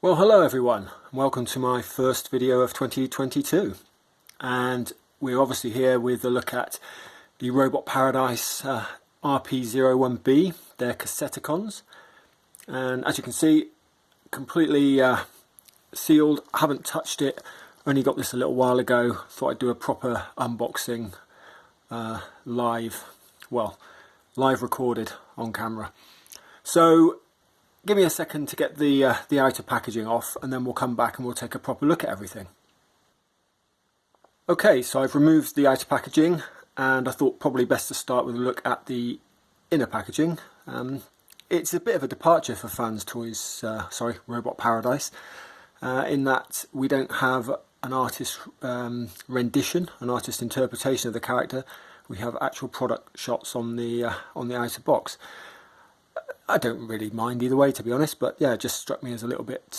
Well, hello everyone, and welcome to my first video of 2022. And we're obviously here with a look at the Robot Paradise RP-01B, their Cassetticons. And as you can see, completely sealed, haven't touched it, only got this a little while ago. Thought I'd do a proper unboxing live recorded on camera. So give me a second to get the outer packaging off, and then we'll come back and we'll take a proper look at everything. Okay, so I've removed the outer packaging, and I thought probably best to start with a look at the inner packaging. It's a bit of a departure for Robot Paradise, in that we don't have an artist rendition, an artist interpretation of the character. We have actual product shots on the outer box. I don't really mind either way, to be honest, but yeah, it just struck me as a little bit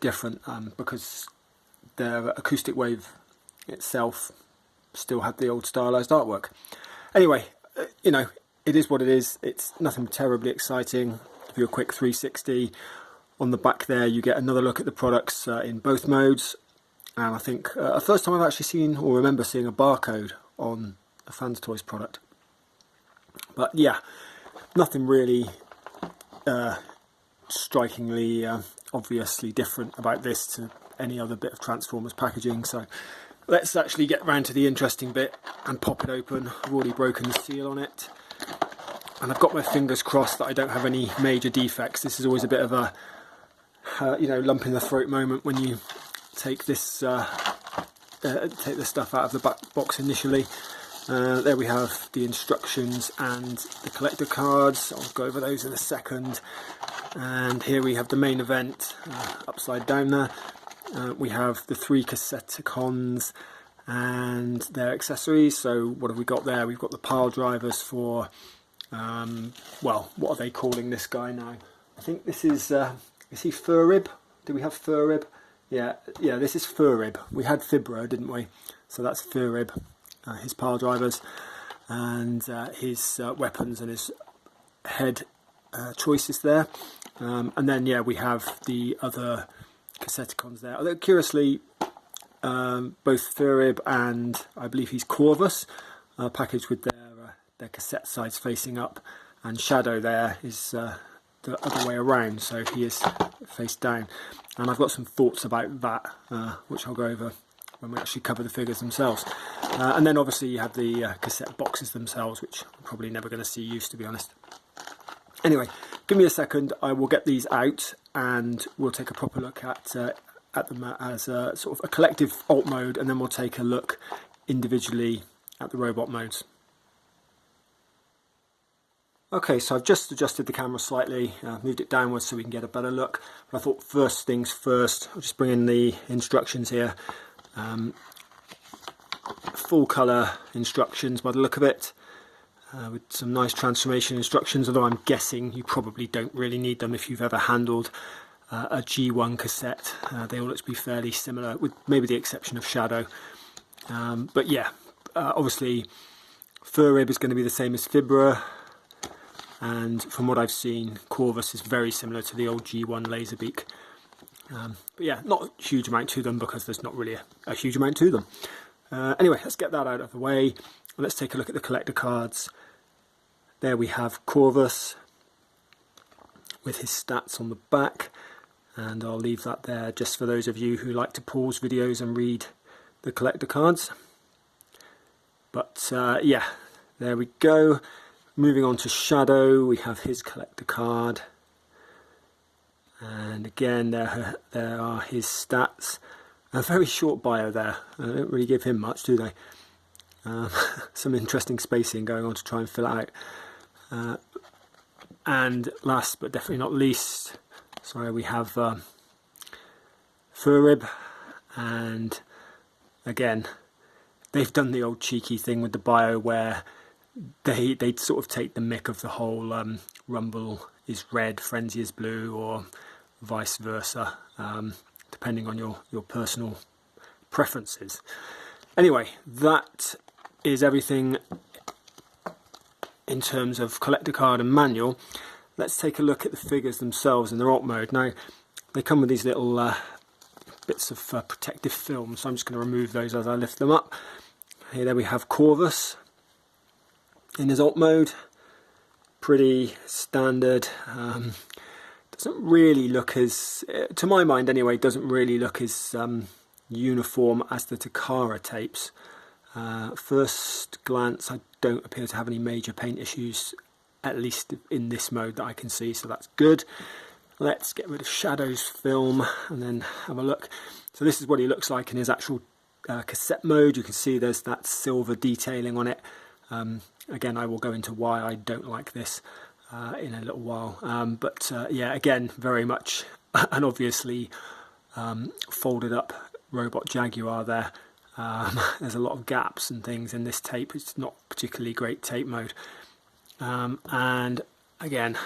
different because the Acoustic Wave itself still had the old stylized artwork. Anyway, you know, it is what it is. It's nothing terribly exciting. Give you a quick 360. On the back there, you get another look at the products in both modes. And I think the first time I've actually seen or remember seeing a barcode on a Fans Toys product. But yeah, nothing really strikingly obviously different about this to any other bit of Transformers packaging. So let's actually get round to the interesting bit and pop it open. I've already broken the seal on it, and I've got my fingers crossed that I don't have any major defects. This is always a bit of a lump in the throat moment when you take this take the stuff out of the back box initially. There we have the instructions and the collector cards. I'll go over those in a second. And here we have the main event, upside down there. We have the 3 Cassetticons and their accessories. So what have we got there? We've got the pile drivers for, well, what are they calling this guy now? I think this is he Furib? Do we have Furib? Yeah, this is Furib. We had Fibro, didn't we? So that's Furib. His pile drivers and his weapons and his head choices there, and then yeah, we have the other Cassetticons there. Although curiously, both Furib and I believe he's Corvus are packaged with their cassette sides facing up, and Shadow there is the other way around, so he is face down. And I've got some thoughts about that, which I'll go over when we actually cover the figures themselves. And then obviously you have the cassette boxes themselves, which I'm probably never going to see used, to be honest. Anyway, give me a second, I will get these out and we'll take a proper look at them as a sort of a collective alt mode, and then we'll take a look individually at the robot modes. Okay, so I've just adjusted the camera slightly, moved it downwards so we can get a better look. But I thought first things first, I'll just bring in the instructions here. Full colour instructions by the look of it, with some nice transformation instructions, although I'm guessing you probably don't really need them if you've ever handled a G1 cassette. They all look to be fairly similar, with maybe the exception of Shadow. But yeah, obviously Furib is going to be the same as Fibra, and from what I've seen, Corvus is very similar to the old G1 Laserbeak. But yeah, not a huge amount to them because there's not really a huge amount to them. Anyway, let's get that out of the way. Let's take a look at the collector cards. There we have Corvus with his stats on the back, and I'll leave that there just for those of you who like to pause videos and read the collector cards. But yeah, there we go. Moving on to Shadow, we have his collector card. And again, there are his stats. A very short bio there. They don't really give him much, do they? Some interesting spacing going on to try and fill it out. And last but definitely not least, sorry, we have Furib. And again, they've done the old cheeky thing with the bio where they sort of take the mick of the whole Rumble is red, Frenzy is blue, or vice versa, depending on your personal preferences. Anyway, that is everything in terms of collector card and manual. Let's take a look at the figures themselves in their alt mode. Now, they come with these little bits of protective film, so I'm just going to remove those as I lift them up. Here, there we have Corvus in his alt mode, pretty standard. Doesn't really look as, to my mind anyway, doesn't really look as uniform as the Takara tapes. First glance, I don't appear to have any major paint issues, at least in this mode that I can see, so that's good. Let's get rid of Shadow's film and then have a look. So this is what he looks like in his actual cassette mode. You can see there's that silver detailing on it. Again, I will go into why I don't like this in a little while. But yeah, again, very much and obviously folded up robot Jaguar there. There's a lot of gaps and things in this tape. It's not particularly great tape mode. And again,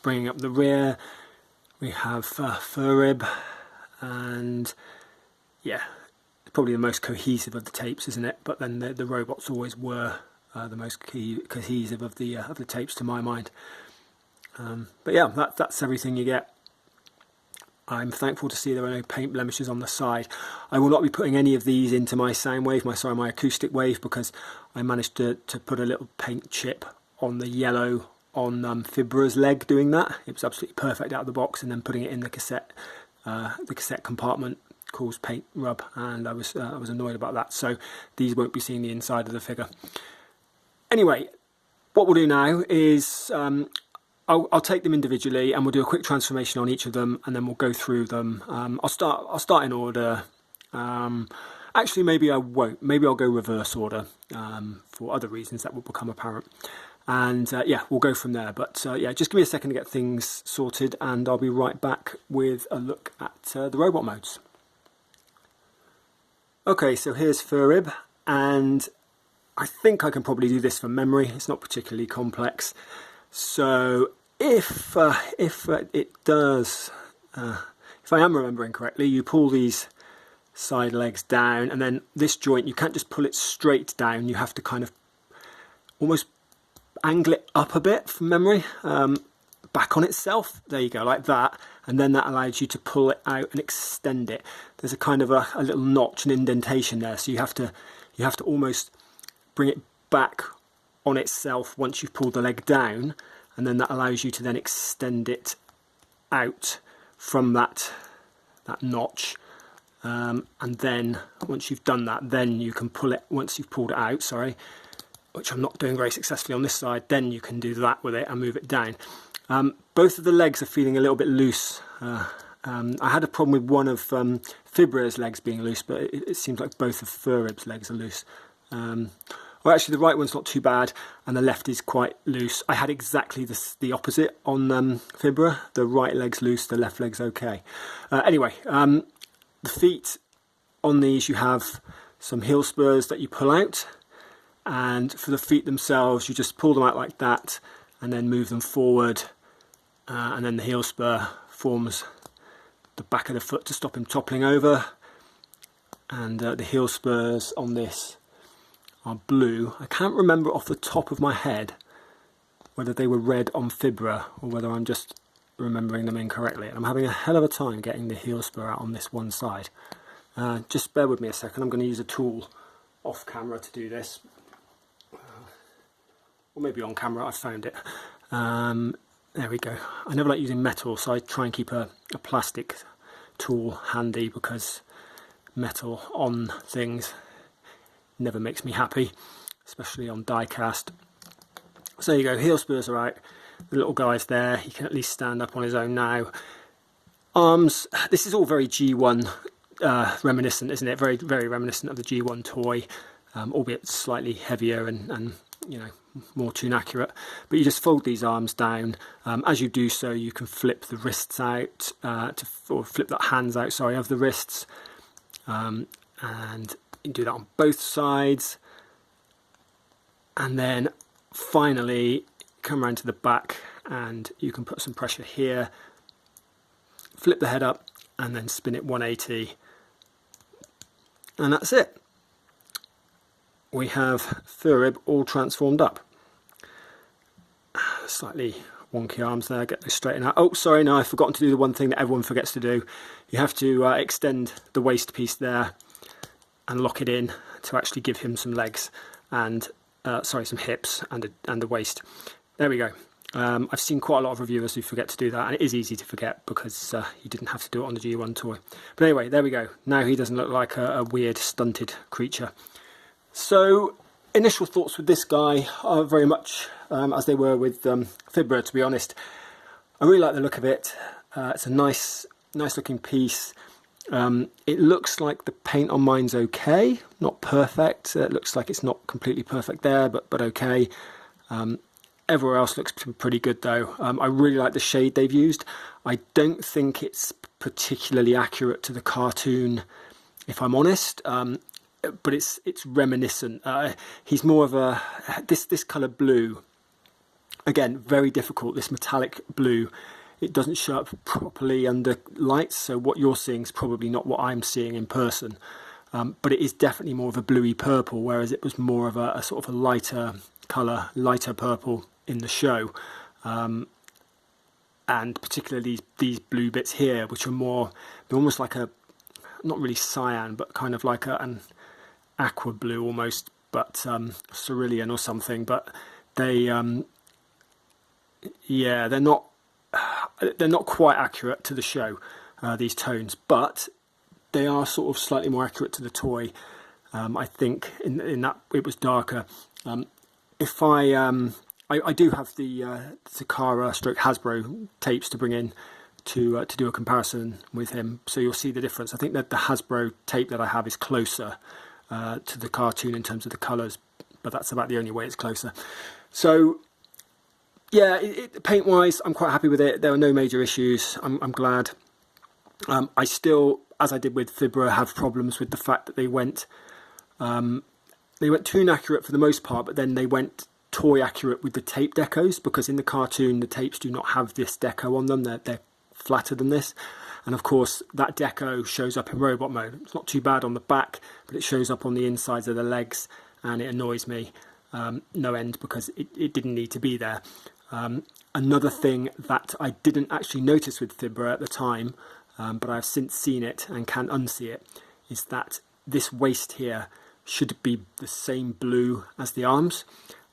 bringing up the rear, we have Furib, and yeah, probably the most cohesive of the tapes, isn't it? But then the robots always were the most cohesive of the tapes to my mind. But yeah, that's everything you get. I'm thankful to see there are no paint blemishes on the side. I will not be putting any of these into my Soundwave, my Acoustic Wave, because I managed to put a little paint chip on the yellow on Fibra's leg doing that. It was absolutely perfect out of the box, and then putting it in the cassette compartment caused paint rub, and I was annoyed about that. So these won't be seeing the inside of the figure. Anyway, what we'll do now is I'll take them individually, and we'll do a quick transformation on each of them, and then we'll go through them. I'll start in order. Actually, maybe I won't. Maybe I'll go reverse order for other reasons that will become apparent. And yeah, we'll go from there. But yeah, just give me a second to get things sorted, and I'll be right back with a look at the robot modes. Okay, so here's Furib, and I think I can probably do this from memory. It's not particularly complex. So if it does, if I am remembering correctly, you pull these side legs down, and then this joint, you can't just pull it straight down. You have to kind of almost angle it up a bit from memory, back on itself. There you go, like that. And then that allows you to pull it out and extend it. There's a kind of a little notch, an indentation there. So you have to almost bring it back on itself once you've pulled the leg down, and then that allows you to then extend it out from that notch, and then once you've done that, then you can pull it. Once you've pulled it out, sorry, which I'm not doing very successfully on this side, then you can do that with it and move it down. Both of the legs are feeling a little bit loose. I had a problem with one of Fibra's legs being loose, but it seems like both of Furib's legs are loose. Well, actually, the right one's not too bad, and the left is quite loose. I had exactly the opposite on Fibra. The right leg's loose, the left leg's okay. Anyway, the feet on these, you have some heel spurs that you pull out, and for the feet themselves, you just pull them out like that, and then move them forward, and then the heel spur forms the back of the foot to stop him toppling over, and the heel spurs on this are blue. I can't remember off the top of my head whether they were red on Fibra or whether I'm just remembering them incorrectly. I'm having a hell of a time getting the heel spur out on this one side. Just bear with me a second. I'm going to use a tool off camera to do this. Or maybe on camera, I found it. There we go. I never like using metal, so I try and keep a plastic tool handy, because metal on things never makes me happy, especially on die cast. So there you go, heel spurs are out, the little guy's there, he can at least stand up on his own now. Arms, this is all very G1 reminiscent, isn't it? Very, very reminiscent of the G1 toy, albeit slightly heavier and you know, more tune accurate. But you just fold these arms down. As you do so, you can flip the wrists out, or flip the hands out, sorry, of the wrists, and you can do that on both sides. And then finally come around to the back, and you can put some pressure here, flip the head up, and then spin it 180, and that's it. We have Furib all transformed up. Slightly wonky arms there, get those straightened out. Oh, sorry, no, I've forgotten to do the one thing that everyone forgets to do. You have to extend the waist piece there and lock it in to actually give him some legs and, sorry, some hips and a waist. There we go. I've seen quite a lot of reviewers who forget to do that, and it is easy to forget because you didn't have to do it on the G1 toy. But anyway, there we go. Now he doesn't look like a weird stunted creature. So initial thoughts with this guy are very much as they were with Fibra, to be honest. I really like the look of it. It's a nice looking piece. It looks like the paint on mine's okay, not perfect. It looks like it's not completely perfect there, but okay. Everywhere else looks pretty good though. I really like the shade they've used. I don't think it's particularly accurate to the cartoon, if I'm honest, but it's reminiscent. He's more of a, this colour blue, again, very difficult, this metallic blue. It doesn't show up properly under lights, so what you're seeing is probably not what I'm seeing in person. But it is definitely more of a bluey purple, whereas it was more of a sort of a lighter colour, lighter purple in the show, and particularly these blue bits here, which are more, they're almost like a, not really cyan, but kind of like an aqua blue almost, but cerulean or something. But they, yeah, they're not quite accurate to the show, these tones, but they are sort of slightly more accurate to the toy. I think in that it was darker. If I do have the Takara stroke Hasbro tapes to bring in to do a comparison with him, so you'll see the difference. I think that the Hasbro tape that I have is closer to the cartoon in terms of the colours, but that's about the only way it's closer. So yeah, paint wise, I'm quite happy with it. There are no major issues. I'm glad. I still, as I did with Fibra, have problems with the fact that they went too inaccurate for the most part, but then they went toy accurate with the tape decos, because in the cartoon the tapes do not have this deco on them. They're flatter than this, and of course that deco shows up in robot mode. It's not too bad on the back, but it shows up on the insides of the legs, and it annoys me no end, because it didn't need to be there. Another thing that I didn't actually notice with Fibra at the time, but I've since seen it and can unsee it, is that this waist here should be the same blue as the arms.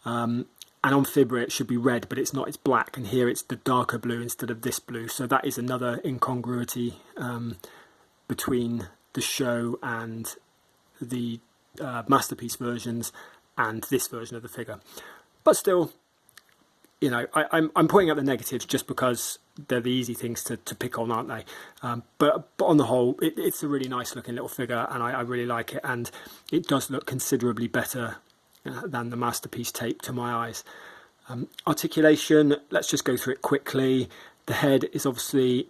And on Fibra it should be red, but it's not, it's black, and here it's the darker blue instead of this blue. So that is another incongruity between the show and the Masterpiece versions and this version of the figure. But still, you know, I'm pointing out the negatives just because they're the easy things to pick on, aren't they? But on the whole, it's a really nice looking little figure, and I really like it, and it does look considerably better than the Masterpiece tape to my eyes. Articulation, let's just go through it quickly. The head is obviously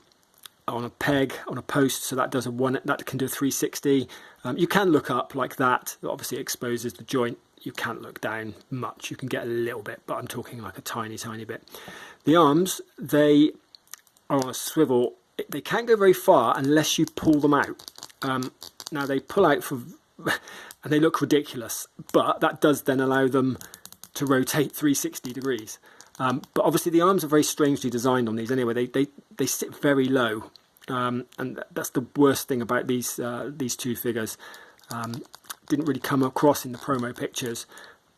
on a peg, on a post, so that does that can do a 360. You can look up like that. It obviously exposes the joint. You can't look down much. You can get a little bit, but I'm talking like a tiny bit. The arms, they are on a swivel. They can't go very far unless you pull them out. Now they pull out for, and they look ridiculous, but that does then allow them to rotate 360 degrees. But obviously the arms are very strangely designed on these anyway. They sit very low, and that's the worst thing about these two figures. Didn't really come across in the promo pictures,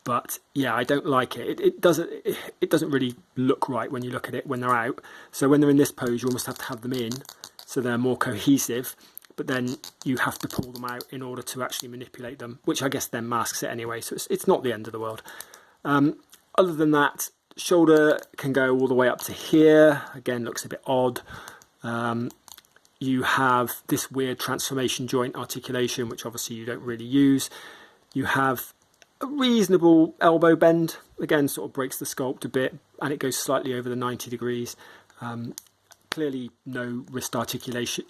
but yeah, I don't like it. It doesn't really look right when you look at it when they're out. So when they're in this pose, you almost have to have them in so they're more cohesive, but then you have to pull them out in order to actually manipulate them, which I guess then masks it anyway, so it's not the end of the world. Other than that, shoulder can go all the way up to here. Again, looks a bit odd. You have this weird transformation joint articulation, which obviously you don't really use. You have a reasonable elbow bend, again sort of breaks the sculpt a bit, and it goes slightly over the 90 degrees. Clearly no wrist articulation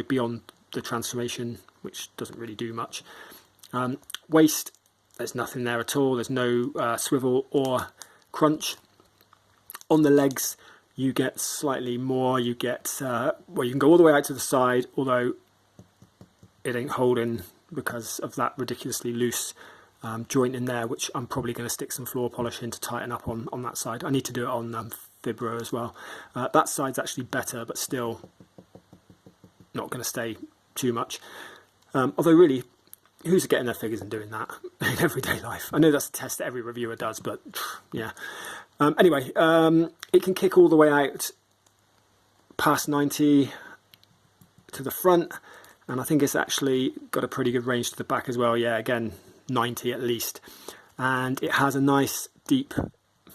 beyond the transformation, which doesn't really do much. Waist, there's nothing there at all. There's no swivel or crunch. On the legs, you get slightly more. You get, well, you can go all the way out to the side, although it ain't holding because of that ridiculously loose joint in there, which I'm probably going to stick some floor polish in to tighten up on that side. I need to do it on Fibra as well. That side's actually better, but still not going to stay too much. Although really, who's getting their figures and doing that in everyday life? I know that's a test that every reviewer does, but yeah. Anyway, it can kick all the way out past 90 to the front, and I think it's actually got a pretty good range to the back as well. Yeah, again, 90 at least. And it has a nice deep,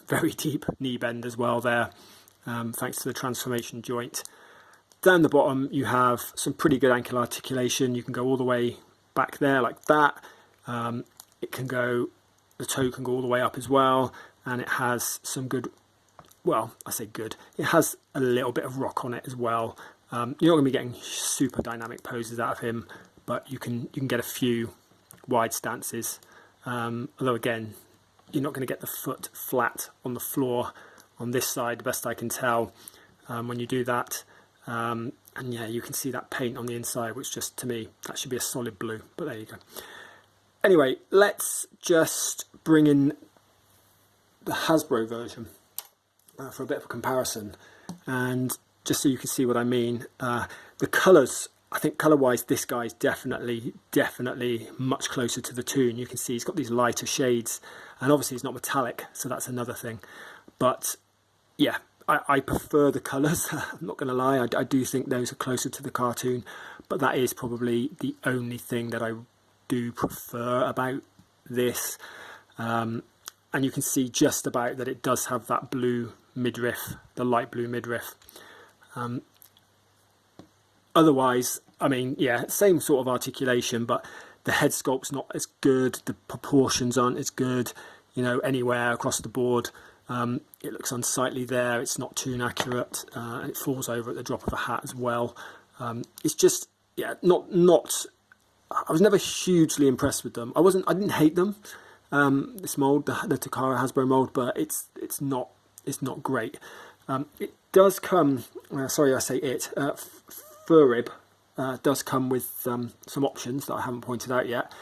very deep knee bend as well there, thanks to the transformation joint. Down the bottom you have some pretty good ankle articulation. You can go all the way back there like that. It can go, the toe can go all the way up as well, and it has some good, well, I say good, it has a little bit of rock on it as well. You're not going to be getting super dynamic poses out of him, but you can get a few wide stances. Although again, you're not going to get the foot flat on the floor on this side, the best I can tell, when you do that. And yeah, you can see that paint on the inside, which just, to me, that should be a solid blue, but there you go. Anyway, let's just bring in the Hasbro version for a bit of a comparison, and just so you can see what I mean. The colours, I think colour-wise, this guy's definitely much closer to the Toon. You can see he's got these lighter shades, and obviously he's not metallic, so that's another thing. But yeah, I prefer the colours. I'm not going to lie, I do think those are closer to the cartoon, but that is probably the only thing that I do prefer about this. And you can see just about that it does have that blue midriff, the light blue midriff. Otherwise, I mean, yeah, same sort of articulation, but the head sculpt's not as good, the proportions aren't as good, you know, anywhere across the board. It looks unsightly there, it's not Toon accurate, and it falls over at the drop of a hat as well. It's just, yeah, not. I was never hugely impressed with them. I didn't hate them. This mold, the Takara Hasbro mold, but it's not great. It does come. Sorry, I say it. Furib does come with some options that I haven't pointed out yet.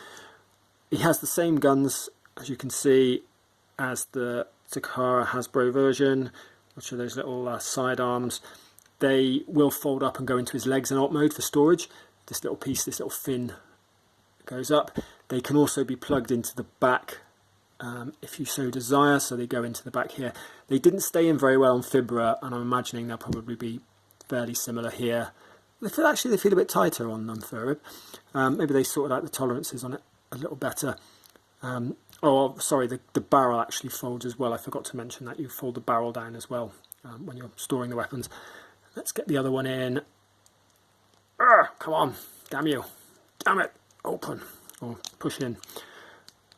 He has the same guns, as you can see, as the Takara Hasbro version, which are those little side arms. They will fold up and go into his legs in alt mode for storage. This little piece, this little fin goes up. They can also be plugged into the back if you so desire, so they go into the back here. They didn't stay in very well on Fibra, and I'm imagining they'll probably be fairly similar here. They feel a bit tighter on them, Furib. Maybe they sorted out the tolerances on it a little better. Oh, sorry, the barrel actually folds as well. I forgot to mention that you fold the barrel down as well when you're storing the weapons. Let's get the other one in. Come on, damn you. Damn it. Open or push in.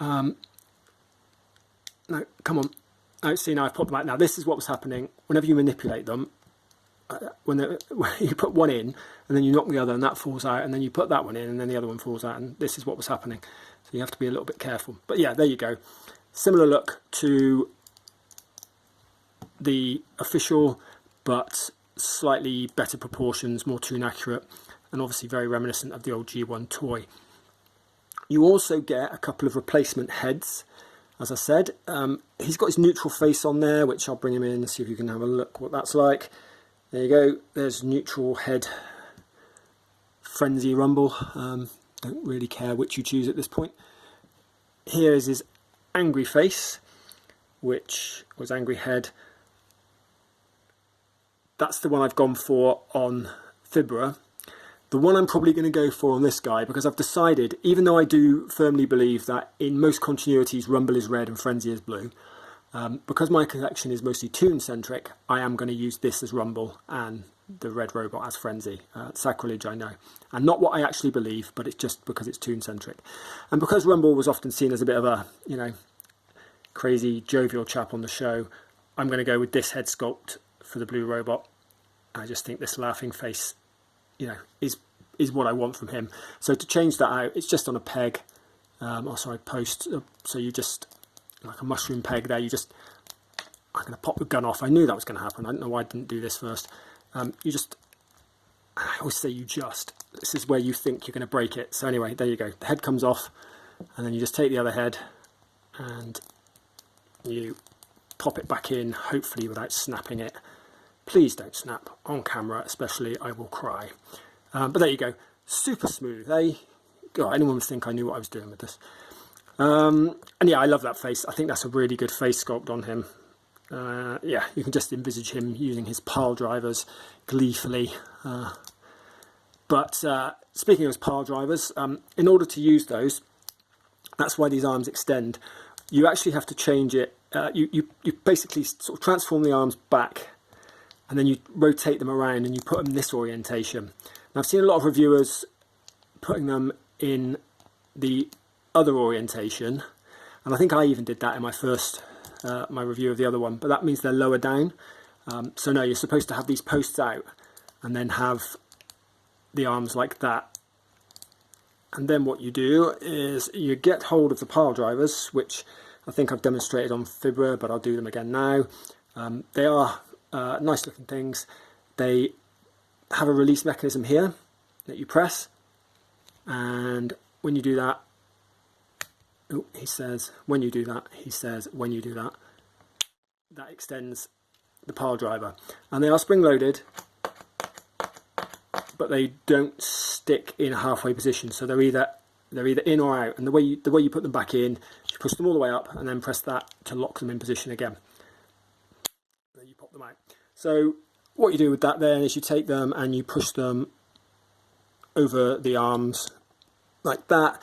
No, come on. Oh, see, now I've popped them out. Now this is what was happening whenever you manipulate them. When you put one in and then you knock the other and that falls out, and then you put that one in and then the other one falls out, and this is what was happening. So you have to be a little bit careful. But yeah, there you go. Similar look to the official, but slightly better proportions, more Toon accurate, and obviously very reminiscent of the old G1 toy. You also get a couple of replacement heads. As I said, he's got his neutral face on there, which I'll bring him in and see if you can have a look what that's like. There you go, there's neutral head, Frenzy Rumble. Don't really care which you choose at this point. Here is his angry face, which was angry head. That's the one I've gone for on Fibra. The one I'm probably going to go for on this guy, because I've decided, even though I do firmly believe that in most continuities Rumble is red and Frenzy is blue, because my collection is mostly Toon centric, I am going to use this as Rumble and the red robot as Frenzy. Sacrilege, I know, and not what I actually believe, but it's just because it's Toon centric, and because Rumble was often seen as a bit of a, you know, crazy jovial chap on the show, I'm going to go with this head sculpt for the blue robot. I just think this laughing face, you know, is what I want from him. So to change that out, it's just on a peg, post. So you just, like a mushroom peg there, I'm going to pop the gun off. I knew that was going to happen. I don't know why I didn't do this first. I always say this is where you think you're going to break it. So anyway, there you go. The head comes off, and then you just take the other head, and you pop it back in, hopefully without snapping it. Please don't snap on camera, especially, I will cry. But there you go, super smooth, eh? God, anyone would think I knew what I was doing with this. And yeah, I love that face. I think that's a really good face sculpt on him. Yeah, you can just envisage him using his pile drivers gleefully. But speaking of pile drivers, in order to use those, that's why these arms extend. You actually have to change it. You basically sort of transform the arms back, and then you rotate them around and you put them in this orientation. Now, I've seen a lot of reviewers putting them in the other orientation, and I think I even did that in my first my review of the other one, but that means they're lower down. So no, you're supposed to have these posts out and then have the arms like that. And then what you do is you get hold of the pile drivers, which I think I've demonstrated on Furib, but I'll do them again now. They are nice looking things. They have a release mechanism here that you press, and when you do that, oh, he says when you do that, he says when you do that, that extends the pile driver. And they are spring loaded, but they don't stick in a halfway position, so they're either in or out. And the way you put them back in, you push them all the way up and then press that to lock them in position again. Then you pop them out. So what you do with that then is you take them and you push them over the arms like that.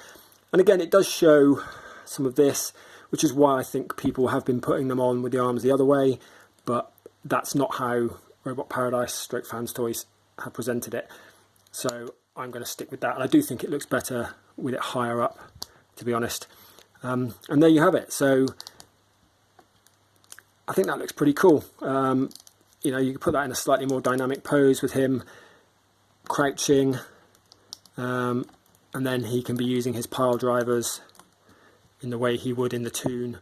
And again, it does show some of this, which is why I think people have been putting them on with the arms the other way, but that's not how Robot Paradise stroke Fans Toys have presented it. So I'm going to stick with that, and I do think it looks better with it higher up, to be honest. And there you have it. So I think that looks pretty cool. You know, you can put that in a slightly more dynamic pose with him crouching, and then he can be using his pile drivers in the way he would in the Toon.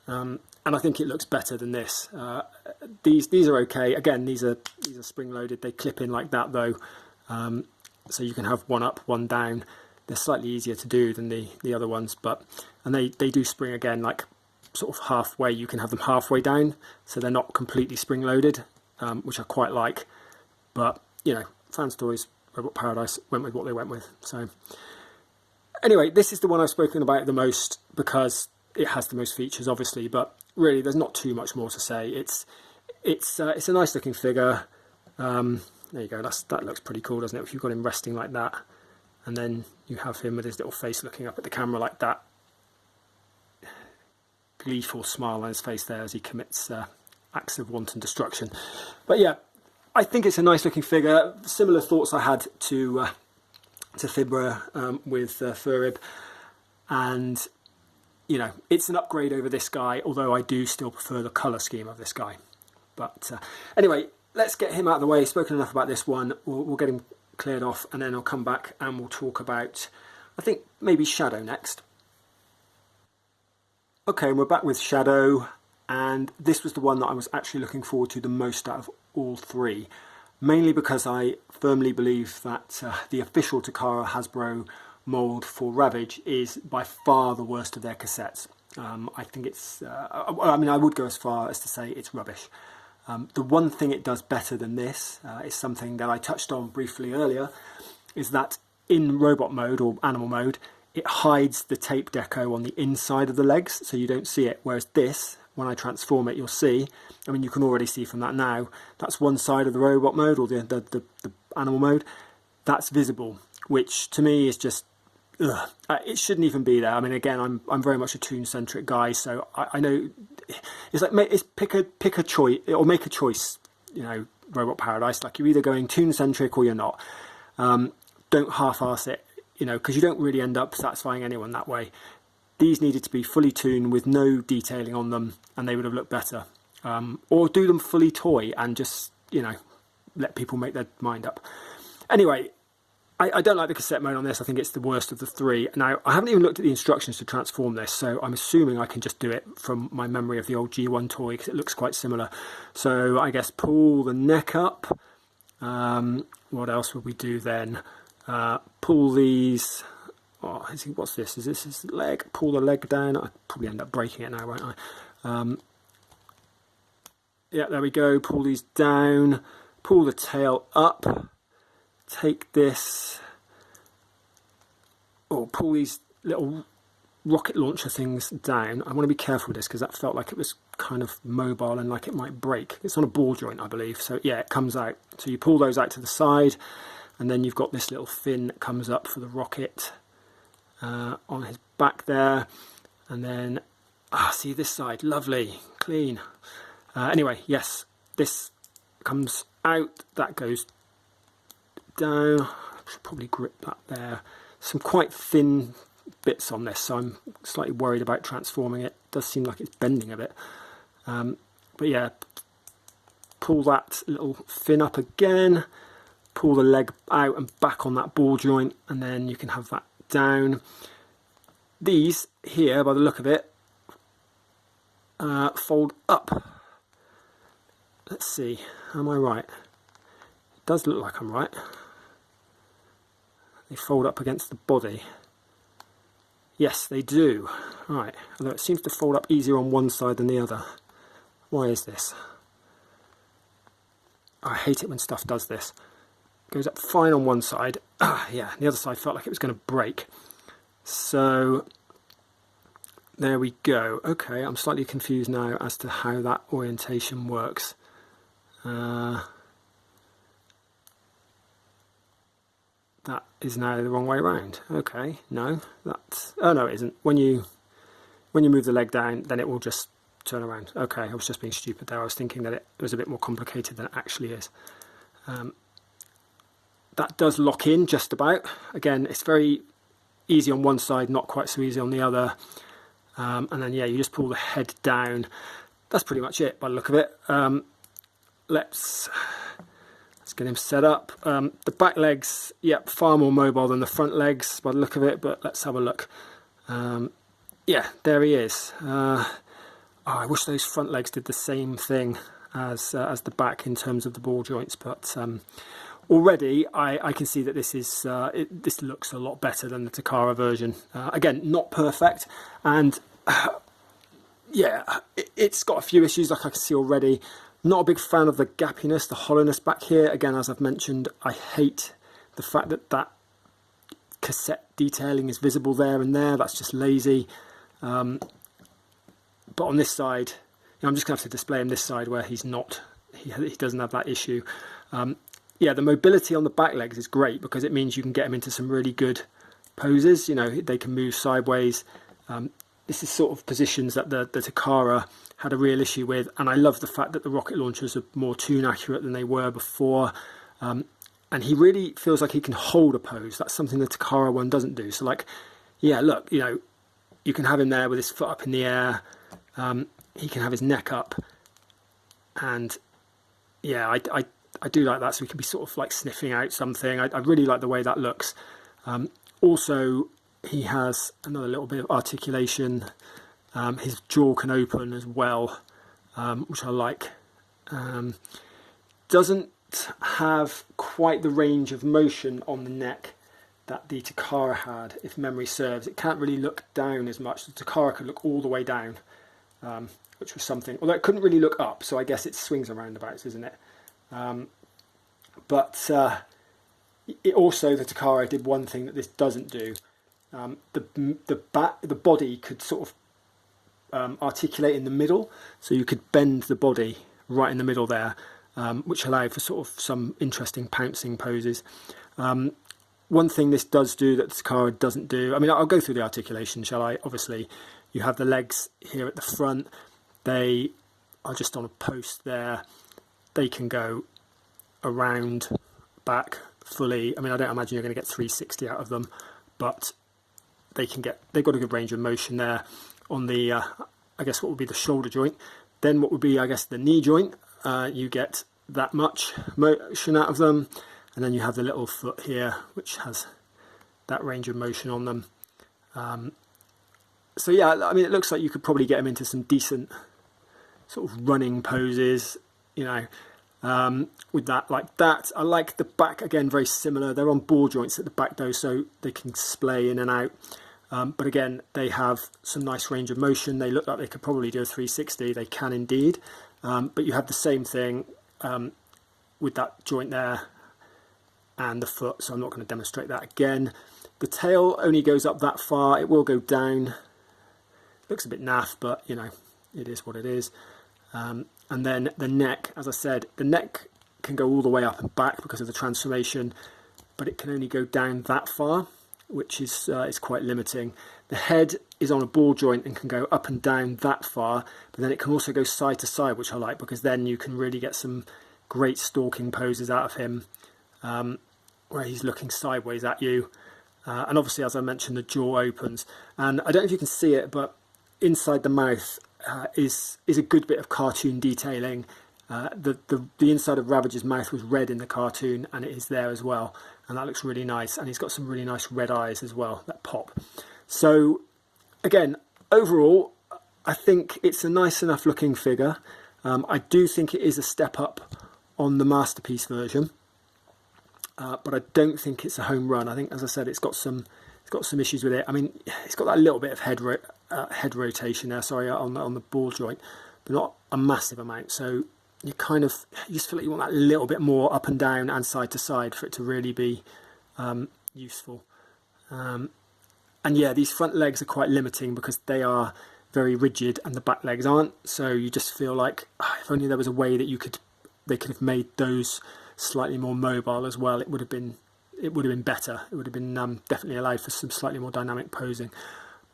And I think it looks better than this. These are okay. Again, these are spring loaded. They clip in like that though, so you can have one up, one down. They're slightly easier to do than the other ones, and they do spring again, like sort of halfway. You can have them halfway down, so they're not completely spring loaded, which I quite like. But you know, Fans Toys, Robot Paradise went with what they went with. So anyway, this is the one I've spoken about the most because it has the most features, obviously. But really, there's not too much more to say. It's a nice looking figure. There you go. That looks pretty cool, doesn't it? If you've got him resting like that, and then you have him with his little face looking up at the camera like that, gleeful smile on his face there as he commits acts of wanton destruction. But yeah, I think it's a nice looking figure. Similar thoughts I had to Fibra with Furib, and you know, it's an upgrade over this guy, although I do still prefer the colour scheme of this guy. But anyway, let's get him out of the way. Spoken enough about this one. We'll get him cleared off, and then I'll come back and we'll talk about, I think, maybe Shadow next. Okay, and we're back with Shadow, and this was the one that I was actually looking forward to the most out of all three, mainly because I firmly believe that the official Takara Hasbro mould for Ravage is by far the worst of their cassettes. I think it's, I mean, I would go as far as to say it's rubbish. The one thing it does better than this is something that I touched on briefly earlier, is that in robot mode or animal mode, it hides the tape deco on the inside of the legs, so you don't see it, whereas this, when I transform it, you'll see, I mean, you can already see from that now, that's one side of the robot mode or the animal mode, that's visible, which to me is just, it shouldn't even be there. I mean, again, I'm very much a Toon-centric guy, so I know it's like pick a choice or make a choice. You know, Robot Paradise. Like, you're either going Toon-centric or you're not. Don't half-arse it. You know, because you don't really end up satisfying anyone that way. These needed to be fully Toon with no detailing on them, and they would have looked better. Or do them fully toy and just, you know, let people make their mind up. Anyway. I don't like the cassette mode on this. I think it's the worst of the three. Now, I haven't even looked at the instructions to transform this, so I'm assuming I can just do it from my memory of the old G1 toy, because it looks quite similar. So I guess pull the neck up. What else would we do then? Pull these... Oh, what's this? Is this his leg? Pull the leg down. I'd probably end up breaking it now, won't I? Yeah, there we go. Pull these down, pull the tail up, take this, or pull these little rocket launcher things down. I want to be careful with this because that felt like it was kind of mobile and like it might break. It's on a ball joint, I believe. So yeah, it comes out. So you pull those out to the side, and then you've got this little fin that comes up for the rocket on his back there. And then, see this side, lovely, clean. Anyway, yes, this comes out, that goes down. I should probably grip that there. Some quite thin bits on this, so I'm slightly worried about transforming it. It does seem like it's bending a bit. But yeah, pull that little fin up again, pull the leg out and back on that ball joint, and then you can have that down. These here, by the look of it, fold up. Let's see, am I right? It does look like I'm right. They fold up against the body. Yes, they do. Right, although it seems to fold up easier on one side than the other. Why is this? I hate it when stuff does this. It goes up fine on one side. Yeah, the other side felt like it was going to break. So there we go. Okay, I'm slightly confused now as to how that orientation works. That is now the wrong way around. Okay, no, that's, oh no, it isn't. When you move the leg down, then it will just turn around. Okay, I was just being stupid there. I was thinking that it was a bit more complicated than it actually is. That does lock in just about. Again, it's very easy on one side, not quite so easy on the other. And then yeah, you just pull the head down. That's pretty much it by the look of it. Let's get him set up. The back legs, yep, far more mobile than the front legs by the look of it, but let's have a look. Yeah, there he is. I wish those front legs did the same thing as the back in terms of the ball joints, but already I can see that this is this looks a lot better than the Takara version. Again, not perfect, and yeah, it's got a few issues like I can see already. Not a big fan of the gappiness, the hollowness back here. Again, as I've mentioned, I hate the fact that that cassette detailing is visible there and there. That's just lazy. But on this side, you know, I'm just going to have to display him this side where he's not. He doesn't have that issue. Yeah, the mobility on the back legs is great because it means you can get him into some really good poses. You know, they can move sideways. This is sort of positions that the Takara had a real issue with, and I love the fact that the rocket launchers are more tune accurate than they were before. And he really feels like he can hold a pose. That's something the Takara one doesn't do. So like, yeah, look, you know, you can have him there with his foot up in the air. He can have his neck up, and yeah, I do like that. So he can be sort of like sniffing out something. I really like the way that looks. Also, he has another little bit of articulation. His jaw can open as well, which I like. Doesn't have quite the range of motion on the neck that the Takara had, if memory serves. It can't really look down as much. The Takara could look all the way down, which was something. Although it couldn't really look up, so I guess it swings around about, isn't it? But it also, the Takara did one thing that this doesn't do. The body could sort of articulate in the middle, so you could bend the body right in the middle there, which allowed for sort of some interesting pouncing poses. One thing this does do that the Takara doesn't do, I mean, I'll go through the articulation, shall I? Obviously, you have the legs here at the front. They are just on a post there. They can go around, back, fully. I mean, I don't imagine you're going to get 360 out of them, but they've got a good range of motion there on the, I guess what would be the shoulder joint. Then what would be, I guess, the knee joint. You get that much motion out of them. And then you have the little foot here, which has that range of motion on them. So yeah, I mean, it looks like you could probably get him into some decent sort of running poses, you know, with that like that. I like the back, again, very similar. They're on ball joints at the back though, so they can splay in and out. But again, they have some nice range of motion. They look like they could probably do a 360. They can indeed. but you have the same thing with that joint there and the foot, so I'm not going to demonstrate that again. The tail only goes up that far. It will go down. Looks a bit naff, but you know, it is what it is. And then the neck, as I said, the neck can go all the way up and back because of the transformation, but it can only go down that far, which is quite limiting. The head is on a ball joint and can go up and down that far, but then it can also go side to side, which I like, because then you can really get some great stalking poses out of him, where he's looking sideways at you. And obviously, as I mentioned, the jaw opens, and I don't know if you can see it, but inside the mouth is a good bit of cartoon detailing. The inside of Ravage's mouth was red in the cartoon, and it is there as well, and that looks really nice. And he's got some really nice red eyes as well that pop. So again, overall, I think it's a nice enough looking figure. I do think it is a step up on the Masterpiece version, but I don't think it's a home run. I think, as I said, it's got some issues with it. I mean, it's got that little bit of head rotation there, sorry, on the ball joint, but not a massive amount. So you just feel like you want that little bit more up and down and side to side for it to really be useful. And yeah, these front legs are quite limiting because they are very rigid and the back legs aren't. So you just feel like, if only there was a way that they could have made those slightly more mobile as well, it would have been better. It would have been definitely allowed for some slightly more dynamic posing.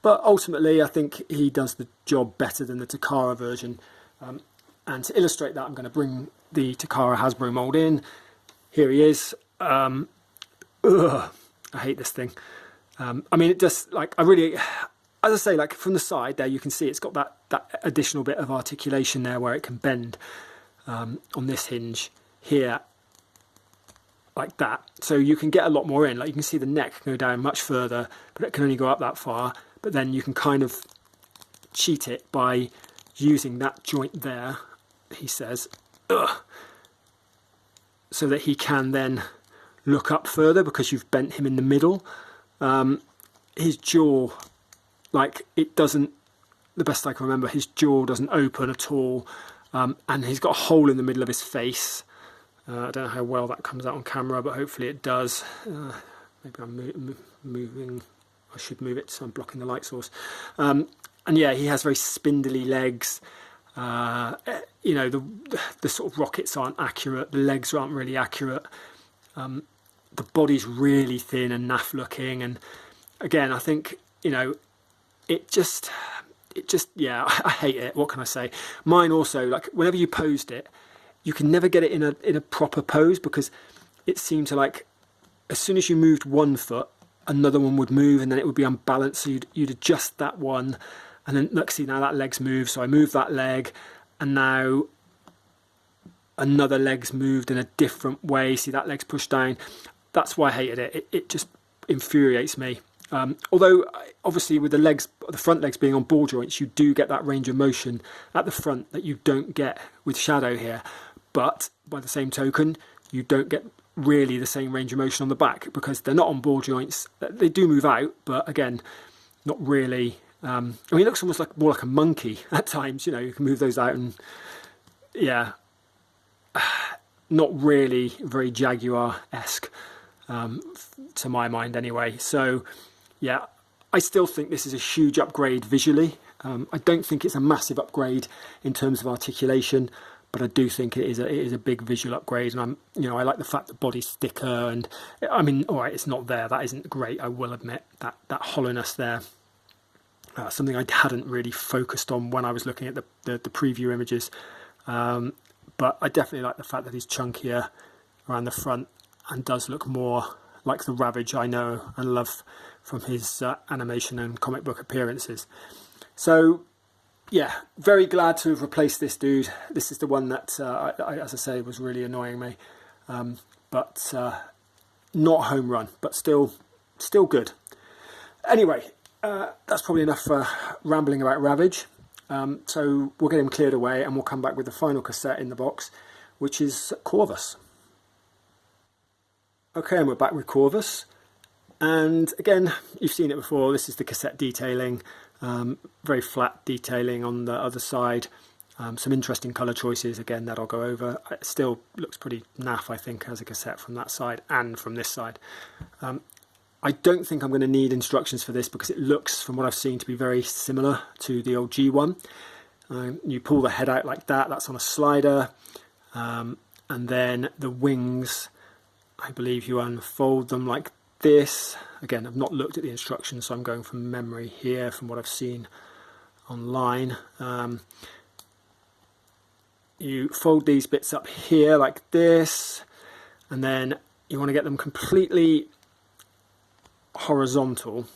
But ultimately, I think he does the job better than the Takara version. And to illustrate that, I'm going to bring the Takara Hasbro mold in. Here he is. I hate this thing. I mean, it just, like, I really, as I say, like, from the side there, you can see it's got that additional bit of articulation there where it can bend on this hinge here, like that. So you can get a lot more in. Like, you can see the neck can go down much further, but it can only go up that far. But then you can kind of cheat it by using that joint there, he says, so that he can then look up further because you've bent him in the middle. His jaw, like, it doesn't, the best I can remember, his jaw doesn't open at all, and he's got a hole in the middle of his face. I don't know how well that comes out on camera, but hopefully it does. Maybe I'm moving, I should move it so I'm blocking the light source. And yeah, he has very spindly legs. You know, the sort of rockets aren't accurate, the legs aren't really accurate. The body's really thin and naff looking, and again, I think, you know, it just, yeah, I hate it. What can I say? Mine also, like, whenever you posed it, you can never get it in a proper pose, because it seemed to, like, as soon as you moved one foot, another one would move, and then it would be unbalanced. So you'd adjust that one, and then look, see, now that leg's moved, so I move that leg, and now another leg's moved in a different way. See, that leg's pushed down. That's why I hated it. It just infuriates me. Although obviously with the front legs being on ball joints, you do get that range of motion at the front that you don't get with Shadow here. But by the same token, you don't get really the same range of motion on the back because they're not on ball joints. They do move out, but again, not really. I mean, it looks almost like more like a monkey at times. You know, you can move those out, and yeah, not really very Jaguar-esque. To my mind anyway. So yeah, I still think this is a huge upgrade visually. I don't think it's a massive upgrade in terms of articulation, but I do think it is a big visual upgrade. And I like the fact that body's thicker, and I mean, all right, it's not there, that isn't great, I will admit, that hollowness there, something I hadn't really focused on when I was looking at the preview images, but I definitely like the fact that he's chunkier around the front and does look more like the Ravage I know and love from his animation and comic book appearances. So yeah, very glad to have replaced this dude. This is the one that, as I say, was really annoying me, but not a home run, but still good. Anyway, that's probably enough rambling about Ravage. So we'll get him cleared away and we'll come back with the final cassette in the box, which is Corvus. Okay, and we're back with Corvus, and again, you've seen it before. This is the cassette detailing, very flat detailing on the other side. Some interesting colour choices, again, that I'll go over. It still looks pretty naff, I think, as a cassette from that side and from this side. I don't think I'm going to need instructions for this because it looks, from what I've seen, to be very similar to the old G1. You pull the head out like that, that's on a slider, and then the wings, I believe you unfold them like this. Again, I've not looked at the instructions, so I'm going from memory here, from what I've seen online. You fold these bits up here like this, and then you want to get them completely horizontal,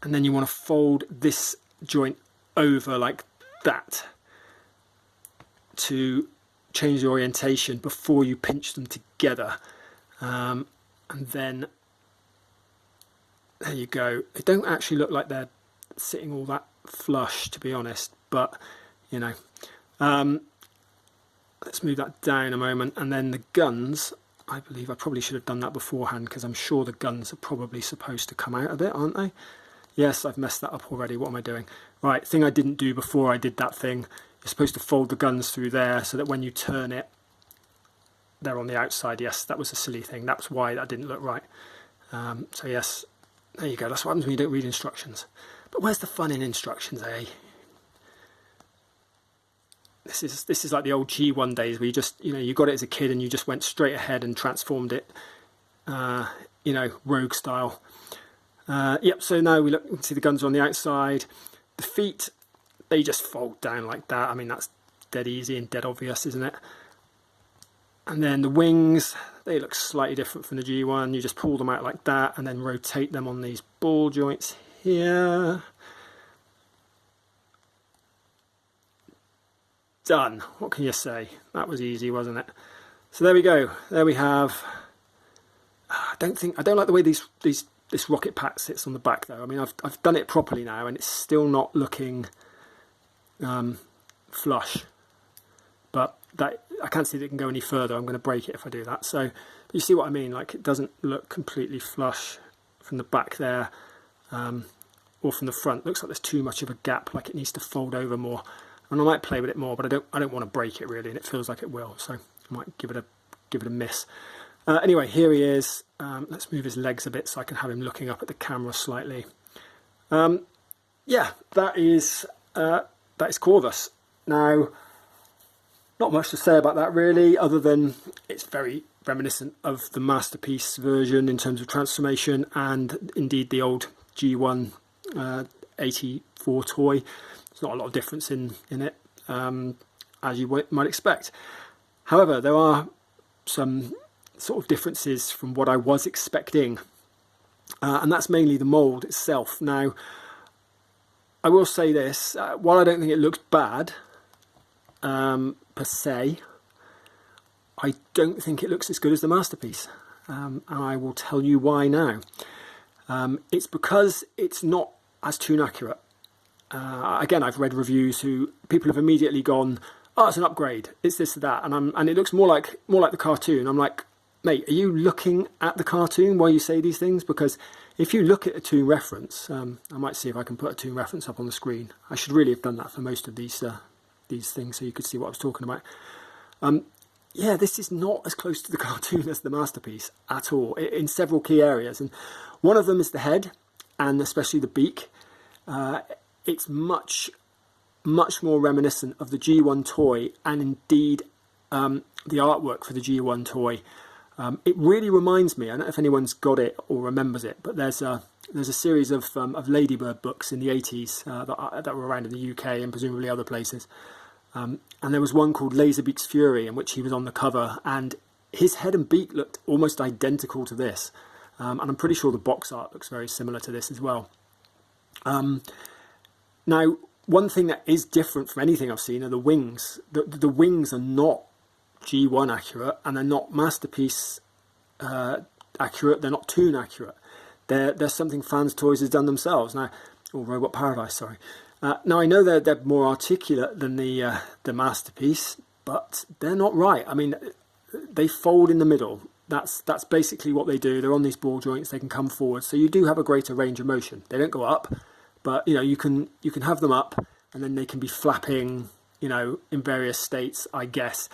and then you want to fold this joint over like that to change the orientation before you pinch them together. And then there you go. They don't actually look like they're sitting all that flush, to be honest, but you know. Let's move that down a moment, and then the guns, I believe I probably should have done that beforehand because I'm sure the guns are probably supposed to come out a bit, aren't they? Yes, I've messed that up already. What am I doing? Right, thing I didn't do before I did that thing. You're supposed to fold the guns through there so that when you turn it, they're on the outside. Yes, that was a silly thing. That's why that didn't look right. So yes, there you go. That's what happens when you don't read instructions. But where's the fun in instructions, eh? This is like the old G1 days where you just, you know, you got it as a kid and you just went straight ahead and transformed it, you know, rogue style. Yep, so now we can see the guns are on the outside. The feet, they just fold down like that. I mean, that's dead easy and dead obvious, isn't it? And then the wings, they look slightly different from the G1. You just pull them out like that and then rotate them on these ball joints here. Done. What can you say? That was easy, wasn't it? So there we go. There we have. I don't like the way this rocket pack sits on the back though. I mean, I've done it properly now, and it's still not looking flush. But that I can't see that it can go any further. I'm going to break it if I do that. So you see what I mean? Like, it doesn't look completely flush from the back there, or from the front. Looks like there's too much of a gap. Like it needs to fold over more. And I might play with it more, but I don't want to break it really, and it feels like it will, so I might give it a miss. Anyway, here he is. Let's move his legs a bit so I can have him looking up at the camera slightly. Yeah, that is Corvus. Now, not much to say about that really, other than it's very reminiscent of the Masterpiece version in terms of transformation, and indeed the old G1 84 toy. There's not a lot of difference in it, as you might expect. However, there are some sort of differences from what I was expecting, and that's mainly the mould itself. Now, I will say this, while I don't think it looks bad per se, I don't think it looks as good as the Masterpiece, and I will tell you why now. It's because it's not as tune accurate. Again, I've read reviews who people have immediately gone, "Oh, it's an upgrade. It's this or that," and it looks more like the cartoon. I'm like, mate, are you looking at the cartoon while you say these things? Because if you look at a tune reference, I might see if I can put a tune reference up on the screen. I should really have done that for most of these things so you could see what I was talking about. Yeah, this is not as close to the cartoon as the Masterpiece at all in several key areas, and one of them is the head, and especially the beak. It's much more reminiscent of the G1 toy, and indeed the artwork for the G1 toy. It really reminds me, I don't know if anyone's got it or remembers it, but there's a series of Ladybird books in the 80s that were around in the UK and presumably other places. And there was one called Laserbeak's Fury, in which he was on the cover, and his head and beak looked almost identical to this. And I'm pretty sure the box art looks very similar to this as well. Now, one thing that is different from anything I've seen are the wings. The wings are not G1 accurate, and they're not Masterpiece accurate. They're not tune accurate. They're something Fans Toys has done themselves. Now, or Robot Paradise, sorry. Now I know they're more articulate than the Masterpiece, but they're not right. I mean, they fold in the middle. That's basically what they do. They're on these ball joints. They can come forward, so you do have a greater range of motion. They don't go up. But you know, you can have them up and then they can be flapping, you know, in various states, I guess.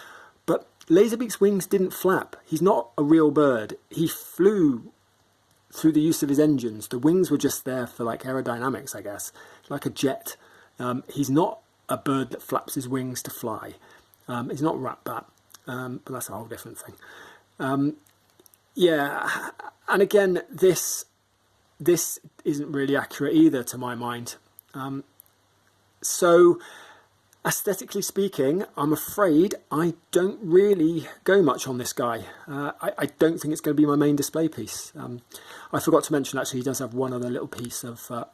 But Laserbeak's wings didn't flap. He's not a real bird. He flew through the use of his engines. The wings were just there for like aerodynamics, I guess, like a jet. He's not a bird that flaps his wings to fly. He's not a rat bat, but that's a whole different thing. Yeah, and again, this isn't really accurate either to my mind. So aesthetically speaking, I'm afraid I don't really go much on this guy. I don't think it's going to be my main display piece. I forgot to mention, actually, he does have one other little piece of not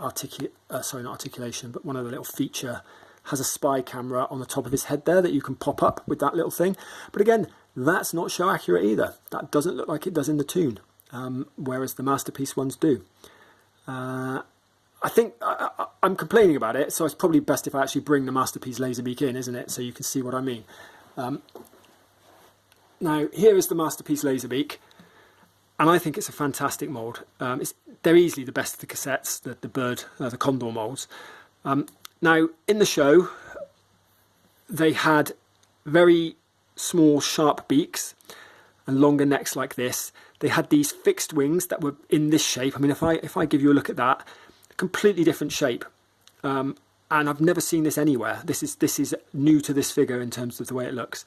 articulation, but one other little feature. Has a spy camera on the top of his head there that you can pop up with that little thing. But again, that's not show accurate either. That doesn't look like it does in the tune, whereas the Masterpiece ones do. I think I'm complaining about it, so it's probably best if I actually bring the Masterpiece Laserbeak in, isn't it? So you can see what I mean. Now, here is the Masterpiece Laserbeak, and I think it's a fantastic mould. They're easily the best of the cassettes, the bird, the condor moulds. Now, in the show, they had very small, sharp beaks and longer necks like this. They had these fixed wings that were in this shape. I mean, if I give you a look at that, completely different shape. And I've never seen this anywhere. This is new to this figure in terms of the way it looks.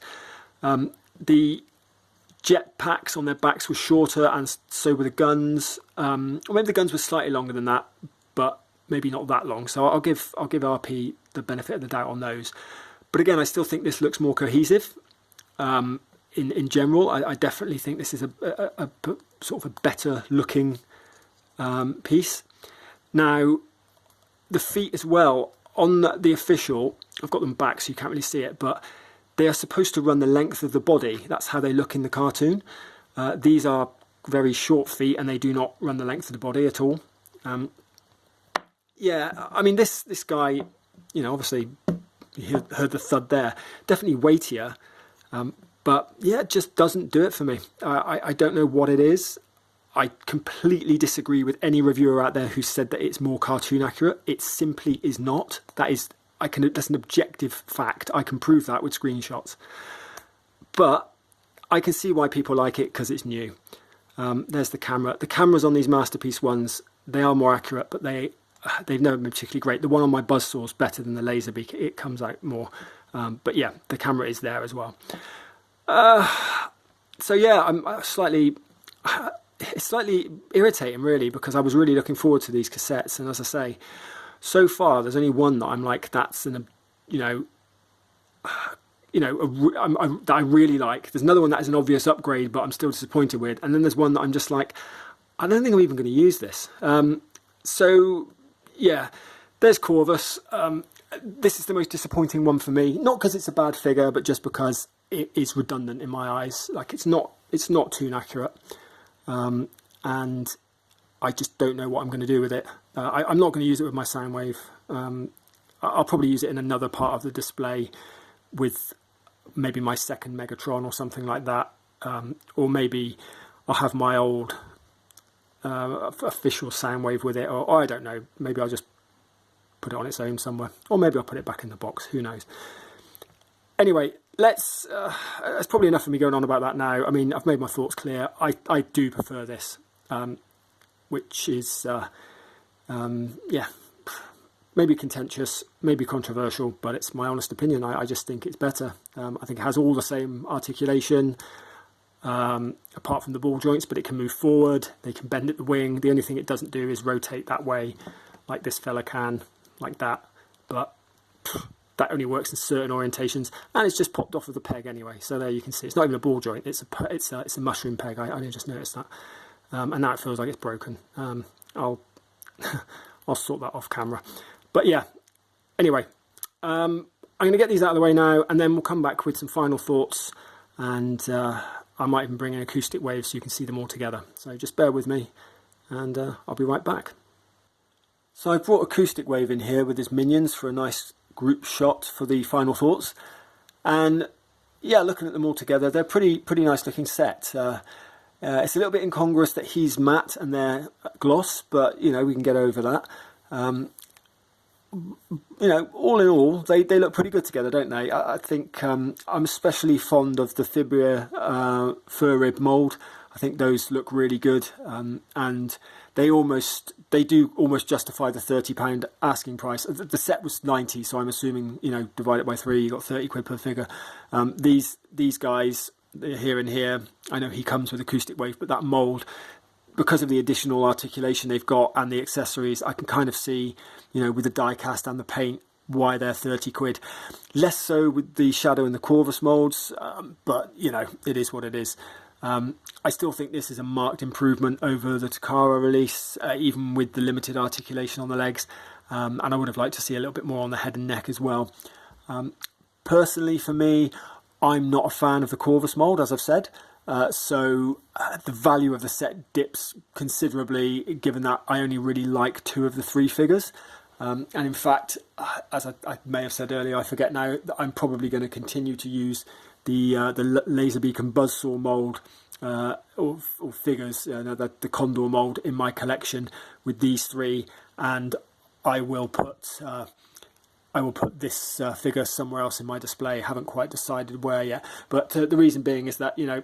The jet packs on their backs were shorter, and so were the guns. Or maybe the guns were slightly longer than that, but maybe not that long. So I'll give RP the benefit of the doubt on those. But again, I still think this looks more cohesive. In general, I definitely think this is a sort of a better looking piece. Now, the feet as well, on the official, I've got them back so you can't really see it, but they are supposed to run the length of the body. That's how they look in the cartoon. These are very short feet, and they do not run the length of the body at all. Yeah, I mean, this guy, you know, obviously you heard the thud there, definitely weightier, but yeah, it just doesn't do it for me. I don't know what it is. I completely disagree with any reviewer out there who said that it's more cartoon accurate. It simply is not. That's an objective fact. I can prove that with screenshots. But I can see why people like it, because it's new. There's the camera. The cameras on these Masterpiece ones, they are more accurate, but they've never been particularly great. The one on my Buzzsaw is better than the Laserbeak. It comes out more. But yeah, the camera is there as well. So yeah, I'm it's slightly irritating, really, because I was really looking forward to these cassettes, and as I say, so far there's only one that I'm like, that's that I really like. There's another one that is an obvious upgrade, but I'm still disappointed with, and then there's one that I'm just like, I don't think I'm even going to use this. So yeah, there's Corvus. This is the most disappointing one for me, not because it's a bad figure, but just because it is redundant in my eyes. Like, it's not tune accurate. And I just don't know what I'm going to do with it. I'm not going to use it with my Soundwave. I'll probably use it in another part of the display with maybe my second Megatron or something like that. Or maybe I'll have my old official Soundwave with it, or I don't know, maybe I'll just put it on its own somewhere, or maybe I'll put it back in the box, who knows. Anyway, that's probably enough of me going on about that now. I mean, I've made my thoughts clear. I do prefer this, which is, yeah, maybe contentious, maybe controversial, but it's my honest opinion. I just think it's better. I think it has all the same articulation, apart from the ball joints, but it can move forward, they can bend at the wing. The only thing it doesn't do is rotate that way, like this fella can, like that. But that only works in certain orientations, and it's just popped off of the peg anyway. So there you can see, it's not even a ball joint, it's a mushroom peg. I only just noticed that, and now it feels like it's broken. I'll sort that off camera. But yeah, anyway, I'm going to get these out of the way now, and then we'll come back with some final thoughts, and I might even bring an acoustic wave so you can see them all together. So just bear with me, and I'll be right back. So I brought Acoustic Wave in here with his minions for a nice group shot for the final thoughts, and yeah, looking at them all together, they're pretty nice looking set. It's a little bit incongruous that he's matte and they're gloss, but you know, we can get over that. you know, all in all, they look pretty good together, don't they? I think I'm especially fond of the Fibria Furib mould. I think those look really good, and they do almost justify the £30 asking price. The set was 90, so I'm assuming, you know, divide it by 3, you got 30 quid per figure. These guys here and here, I know he comes with Acoustic Wave, but that mould, because of the additional articulation they've got and the accessories, I can kind of see, you know, with the die cast and the paint, why they're 30 quid. Less so with the Shadow and the Corvus moulds, but, you know, it is what it is. I still think this is a marked improvement over the Takara release, even with the limited articulation on the legs, and I would have liked to see a little bit more on the head and neck as well. Personally, for me, I'm not a fan of the Corvus mould, as I've said, so the value of the set dips considerably, given that I only really like 2 of the 3 figures. And in fact, as I may have said earlier, I forget now, I'm probably going to continue to use the Laserbeak and Buzzsaw mould or figures, the Condor mould in my collection with these 3, and I will put this figure somewhere else in my display. Haven't quite decided where yet, but the reason being is that, you know,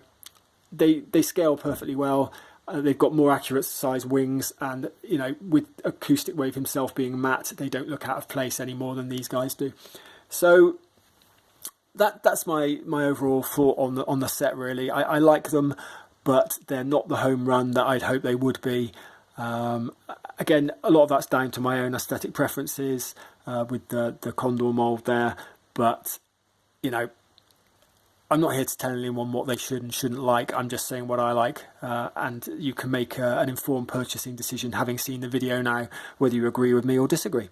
they scale perfectly well. They've got more accurate size wings, and, you know, with Acoustic Wave himself being matte, they don't look out of place any more than these guys do. So that's my overall thought on the set, really. I like them, but they're not the home run that I'd hope they would be. Again, a lot of that's down to my own aesthetic preferences with the Condor mould there, but, you know, I'm not here to tell anyone what they should and shouldn't like. I'm just saying what I like, and you can make an informed purchasing decision having seen the video now, whether you agree with me or disagree.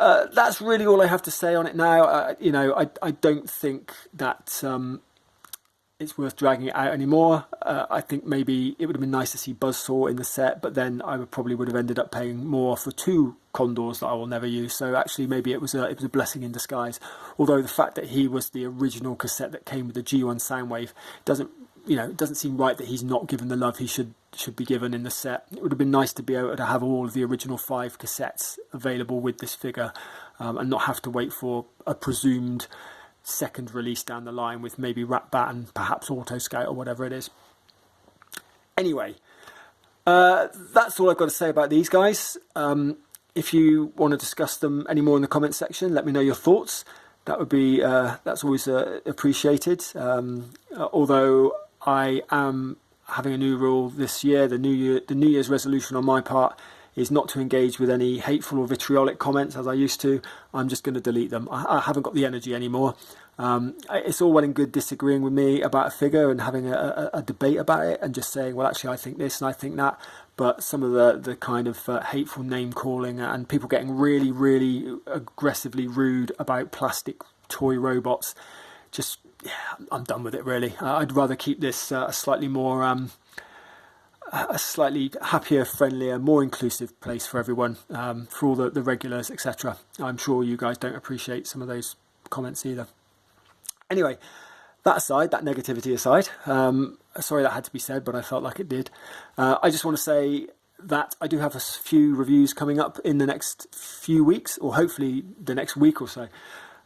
That's really all I have to say on it now. You know, I don't think that it's worth dragging it out anymore. I think maybe it would have been nice to see Buzzsaw in the set, but then I probably would have ended up paying more for 2 Condors that I will never use. So actually, maybe it was a blessing in disguise. Although the fact that he was the original cassette that came with the G1 Soundwave doesn't, you know, it doesn't seem right that he's not given the love he should be given in the set. It would have been nice to be able to have all of the original 5 cassettes available with this figure, and not have to wait for a presumed second release down the line with maybe Rat Bat and perhaps Auto Scout or whatever it is. Anyway, that's all I've got to say about these guys. If you want to discuss them any more in the comment section, let me know your thoughts. That would be that's always appreciated. Although I am having a new rule this year, the New Year's resolution on my part is not to engage with any hateful or vitriolic comments as I used to. I'm just going to delete them. I haven't got the energy anymore. It's all well and good disagreeing with me about a figure and having a debate about it and just saying, well, actually, I think this and I think that. But some of the kind of hateful name calling and people getting really, really aggressively rude about plastic toy robots, just, yeah, I'm done with it, really. I'd rather keep this a slightly more, a slightly happier, friendlier, more inclusive place for everyone, for all the regulars, etc. I'm sure you guys don't appreciate some of those comments either. Anyway, that aside, that negativity aside, sorry that had to be said, but I felt like it did. I just want to say that I do have a few reviews coming up in the next few weeks, or hopefully the next week or so.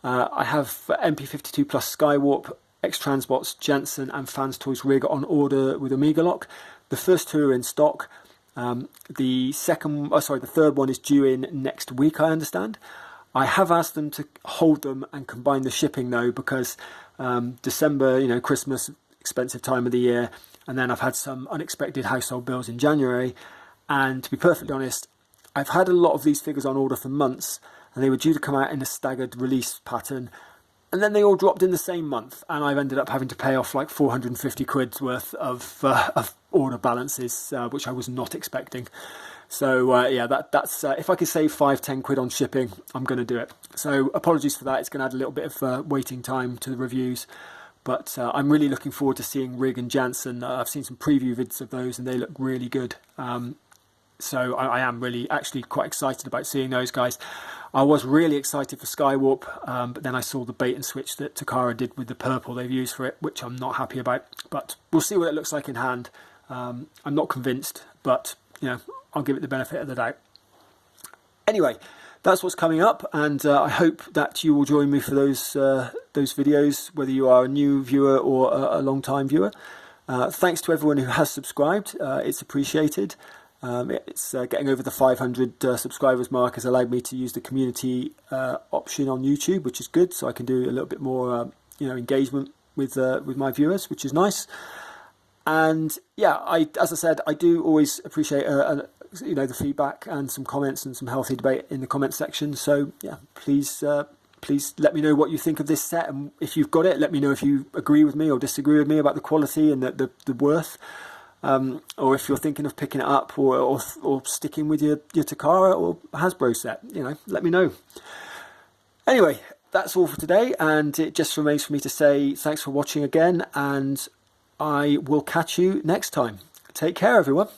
I have MP52 Plus Skywarp, X-Transbots, Jansen and Fans Toys Rig on order with Amiga Lock. The first 2 are in stock. The third one is due in next week, I understand. I have asked them to hold them and combine the shipping though, because December, you know, Christmas, expensive time of the year, and then I've had some unexpected household bills in January, and to be perfectly honest, I've had a lot of these figures on order for months, and they were due to come out in a staggered release pattern, and then they all dropped in the same month, and I've ended up having to pay off like 450 quid's worth of order balances, which I was not expecting. So yeah, that's if I could save 5-10 quid on shipping, I'm going to do it. So apologies for that. It's going to add a little bit of waiting time to the reviews, but I'm really looking forward to seeing Rig and Jansen. I've seen some preview vids of those and they look really good. So I am really actually quite excited about seeing those guys. I was really excited for Skywarp, but then I saw the bait and switch that Takara did with the purple they've used for it, which I'm not happy about. But we'll see what it looks like in hand. I'm not convinced, but you know, I'll give it the benefit of the doubt. Anyway, that's what's coming up, and I hope that you will join me for those videos, whether you are a new viewer or a long-time viewer. Thanks to everyone who has subscribed. It's appreciated. It's getting over the 500 subscribers mark has allowed me to use the community option on YouTube, which is good, so I can do a little bit more engagement with my viewers, which is nice. And yeah, as I said, I do always appreciate the feedback and some comments and some healthy debate in the comment section. So yeah, please let me know what you think of this set, and if you've got it, let me know if you agree with me or disagree with me about the quality and the worth, or if you're thinking of picking it up or sticking with your Takara or Hasbro set. Let me know. Anyway, that's all for today, and it just remains for me to say thanks for watching again, and I will catch you next time. Take care, everyone.